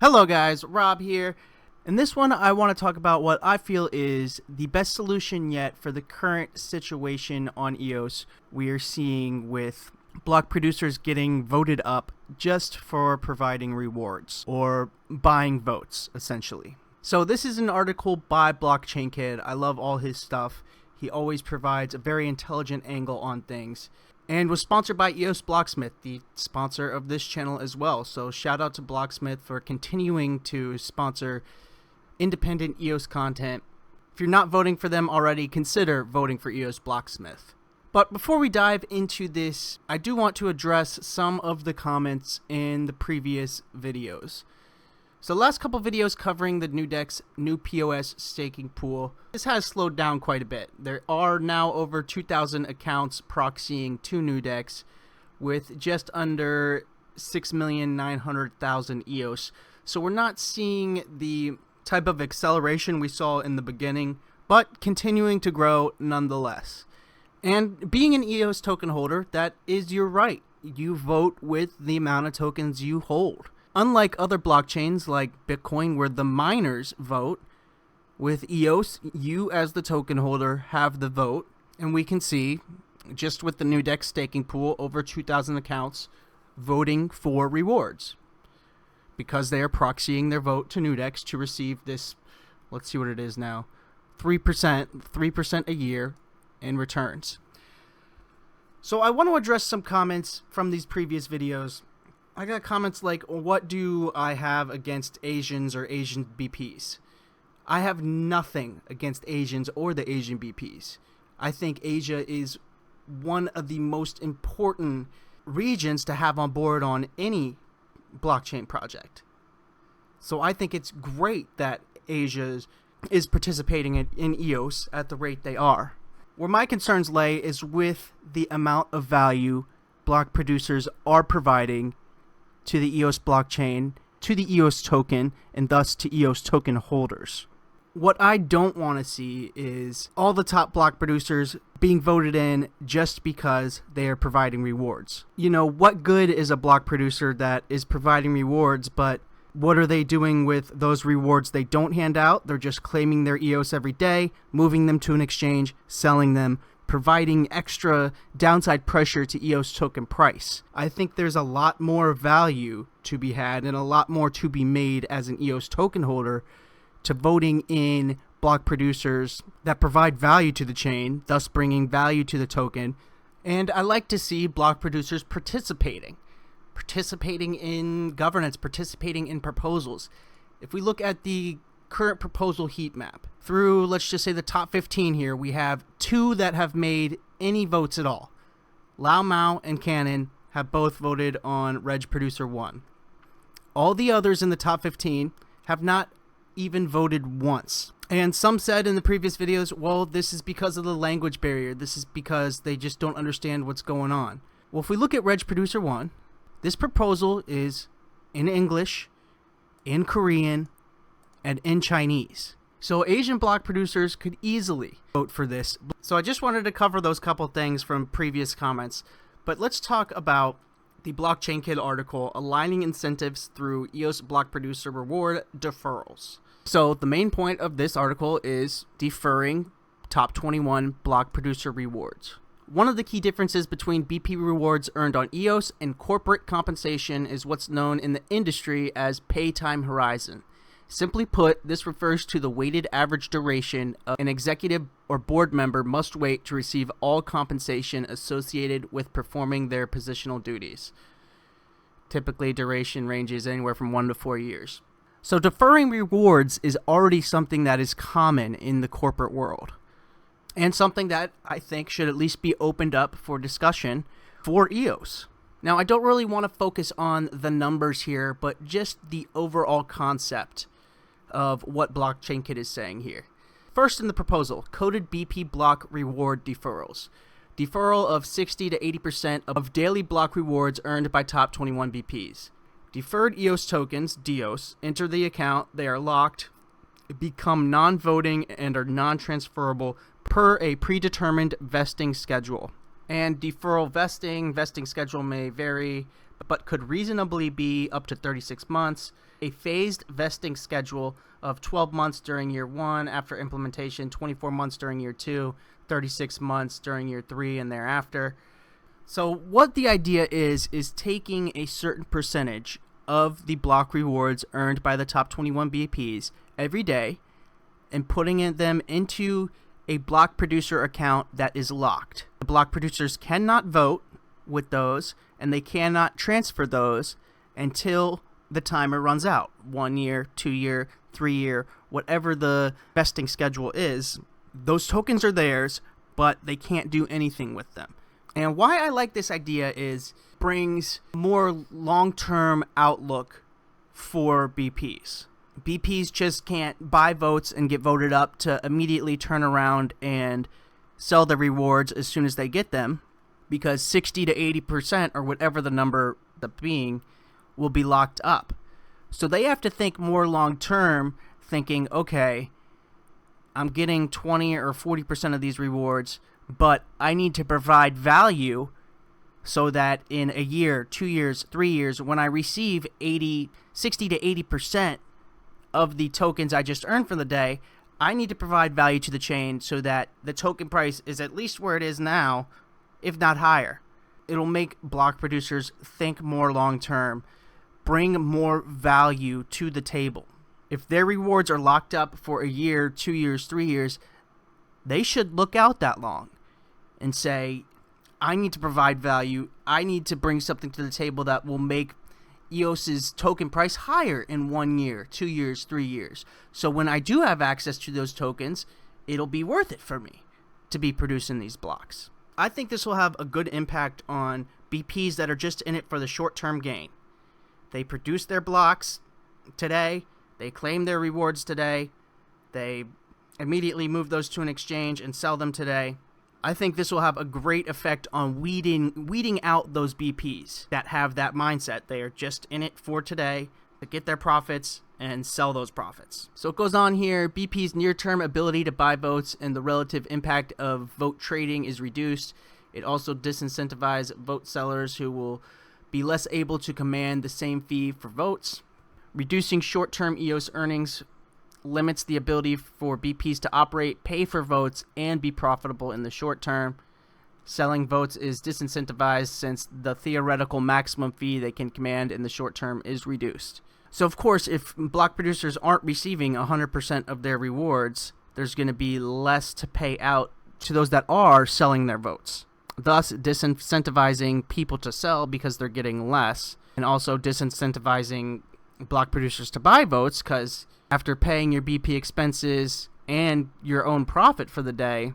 Hello guys, Rob here. In this one I want to talk about what I feel is the best solution yet for the current situation on EOS we are seeing with block producers getting voted up just for providing rewards or buying votes essentially. So this is an article by Blockchain Kid. I love all his stuff. He always provides a very intelligent angle on things. And was sponsored by EOS Blocksmith, the sponsor of this channel as well. So shout out to Blocksmith for continuing to sponsor independent EOS content. If you're not voting for them already, consider voting for EOS Blocksmith. But before we dive into this, I do want to address some of the comments in the previous videos. So the last couple videos covering the Nudex new POS staking pool, this has slowed down quite a bit. There are now over 2,000 accounts proxying to Nudex with just under 6,900,000 EOS. So we're not seeing the type of acceleration we saw in the beginning, but continuing to grow nonetheless. And being an EOS token holder, that is your right. You vote with the amount of tokens you hold. Unlike other blockchains like Bitcoin where the miners vote, with EOS, you as the token holder have the vote. And we can see, just with the Nudex staking pool, over 2,000 accounts voting for rewards. Because they are proxying their vote to Nudex to receive this, let's see what it is now, 3% a year in returns. So I want to address some comments from these previous videos. I got comments like, what do I have against Asians or Asian BPs? I have nothing against Asians or the Asian BPs. I think Asia is one of the most important regions to have on board on any blockchain project. So I think it's great that Asia is participating in EOS at the rate they are. Where my concerns lay is with the amount of value block producers are providing to the EOS blockchain, to the EOS token, and thus to EOS token holders. What I don't want to see is all the top block producers being voted in just because they are providing rewards. You know, what good is a block producer that is providing rewards, but what are they doing with those rewards they don't hand out? They're just claiming their EOS every day, moving them to an exchange, selling them, providing extra downside pressure to EOS token price. I think there's a lot more value to be had and a lot more to be made as an EOS token holder to voting in block producers that provide value to the chain, thus bringing value to the token. And I like to see block producers participating in governance, participating in proposals. If we look at the current proposal heat map, through, let's just say, the top 15 here, we have 2 that have made any votes at all. Lau Mao and Cannon have both voted on Reg Producer 1. All the others in the top 15 have not even voted once. And some said in the previous videos, well, this is because of the language barrier. This is because they just don't understand what's going on. Well, if we look at Reg Producer 1, this proposal is in English, in Korean, and in Chinese. So Asian block producers could easily vote for this. So I just wanted to cover those couple things from previous comments. But let's talk about the Blockchain Kid article, aligning incentives through EOS block producer reward deferrals. So the main point of this article is deferring top 21 block producer rewards. One of the key differences between BP rewards earned on EOS and corporate compensation is what's known in the industry as pay time horizon. Simply put, this refers to the weighted average duration an executive or board member must wait to receive all compensation associated with performing their positional duties. Typically, duration ranges anywhere from 1 to 4 years. So deferring rewards is already something that is common in the corporate world, and something that I think should at least be opened up for discussion for EOS. Now, I don't really want to focus on the numbers here, but just the overall concept of what Blockchain Kid is saying here. First in the proposal, coded BP block reward deferrals. Deferral of 60 to 80% of daily block rewards earned by top 21 BPs. Deferred EOS tokens, DEOS, enter the account, they are locked, become non-voting, and are non-transferable per a predetermined vesting schedule. And deferral vesting schedule may vary but could reasonably be up to 36 months, a phased vesting schedule of 12 months during year 1 after implementation, 24 months during year 2, 36 months during year 3 and thereafter. So what the idea is taking a certain percentage of the block rewards earned by the top 21 BPs every day and putting them into a block producer account that is locked. The block producers cannot vote with those, and they cannot transfer those until the timer runs out. 1 year, 2 year, 3 year, whatever the vesting schedule is. Those tokens are theirs, but they can't do anything with them. And why I like this idea is brings more long-term outlook for BPs. BPs just can't buy votes and get voted up to immediately turn around and sell the rewards as soon as they get them, because 60 to 80% or whatever the number being will be locked up. So they have to think more long-term, thinking, okay, I'm getting 20 or 40% of these rewards, but I need to provide value so that in a year, 2 years, 3 years, when I receive 60 to 80% of the tokens I just earned for the day, I need to provide value to the chain so that the token price is at least where it is now, if not higher. It'll make block producers think more long term, bring more value to the table. If their rewards are locked up for a year, 2 years, 3 years, they should look out that long and say, I need to provide value. I need to bring something to the table that will make EOS's token price higher in 1 year, 2 years, 3 years. So when I do have access to those tokens, it'll be worth it for me to be producing these blocks. I think this will have a good impact on BPs that are just in it for the short-term gain. They produce their blocks today, they claim their rewards today, they immediately move those to an exchange and sell them today. I think this will have a great effect on weeding out those BPs that have that mindset. They are just in it for today to get their profits and sell those profits. So it goes on here, BP's near-term ability to buy votes and the relative impact of vote trading is reduced. It also disincentivizes vote sellers who will be less able to command the same fee for votes. Reducing short-term EOS earnings limits the ability for BPs to operate, pay for votes, and be profitable in the short term. Selling votes is disincentivized since the theoretical maximum fee they can command in the short term is reduced. So of course, if block producers aren't receiving 100% of their rewards, there's going to be less to pay out to those that are selling their votes, thus disincentivizing people to sell because they're getting less, and also disincentivizing block producers to buy votes because after paying your BP expenses and your own profit for the day,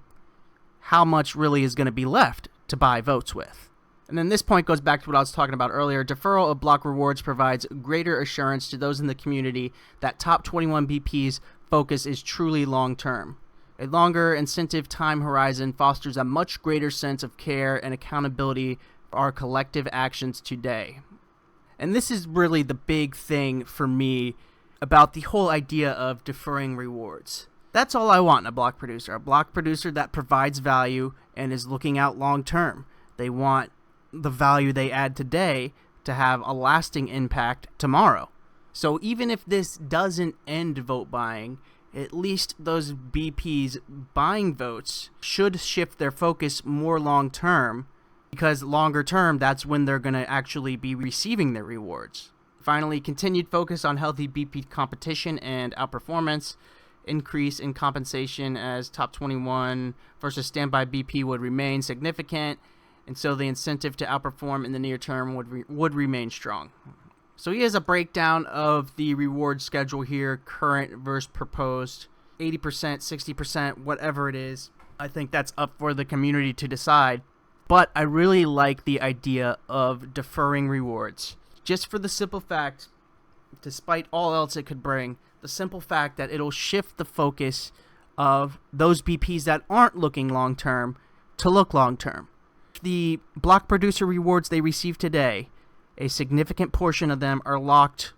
how much really is going to be left to buy votes with? And then this point goes back to what I was talking about earlier. Deferral of block rewards provides greater assurance to those in the community that top 21 BP's focus is truly long-term. A longer incentive time horizon fosters a much greater sense of care and accountability for our collective actions today. And this is really the big thing for me about the whole idea of deferring rewards. That's all I want in a block producer that provides value and is looking out long term. They want the value they add today to have a lasting impact tomorrow. So even if this doesn't end vote buying, at least those BPs buying votes should shift their focus more long term, because longer term, that's when they're going to actually be receiving their rewards. Finally, continued focus on healthy BP competition and outperformance. Increase in compensation as top 21 versus standby BP would remain significant, and so the incentive to outperform in the near term would remain strong. So he has a breakdown of the reward schedule here, current versus proposed, 80%, 60%, whatever it is. I think that's up for the community to decide. But I really like the idea of deferring rewards. Just for the simple fact, despite all else it could bring, the simple fact that it'll shift the focus of those BPs that aren't looking long-term to look long-term. The block producer rewards they receive today, a significant portion of them are locked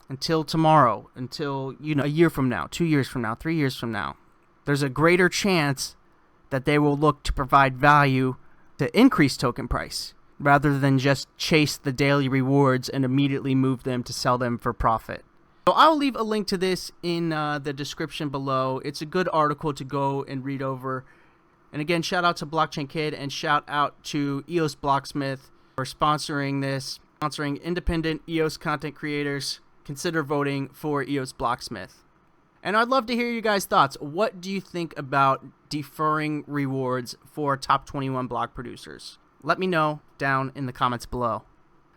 until tomorrow, until a year from now, 2 years from now, 3 years from now. There's a greater chance that they will look to provide value to increase token price. rather than just chase the daily rewards and immediately move them to sell them for profit. So I'll leave a link to this in the description below. It's a good article to go and read over. And again, shout out to Blockchain Kid and shout out to EOS Blocksmith for sponsoring this, sponsoring independent EOS content creators. Consider voting for EOS Blocksmith. And I'd love to hear you guys' thoughts. What do you think about deferring rewards for top 21 block producers? Let me know down in the comments below.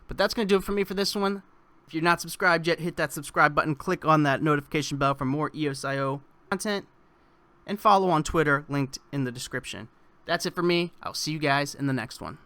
But that's going to do it for me for this one. If you're not subscribed yet, hit that subscribe button, click on that notification bell for more EOS.io content, and follow on Twitter, linked in the description. That's it for me. I'll see you guys in the next one.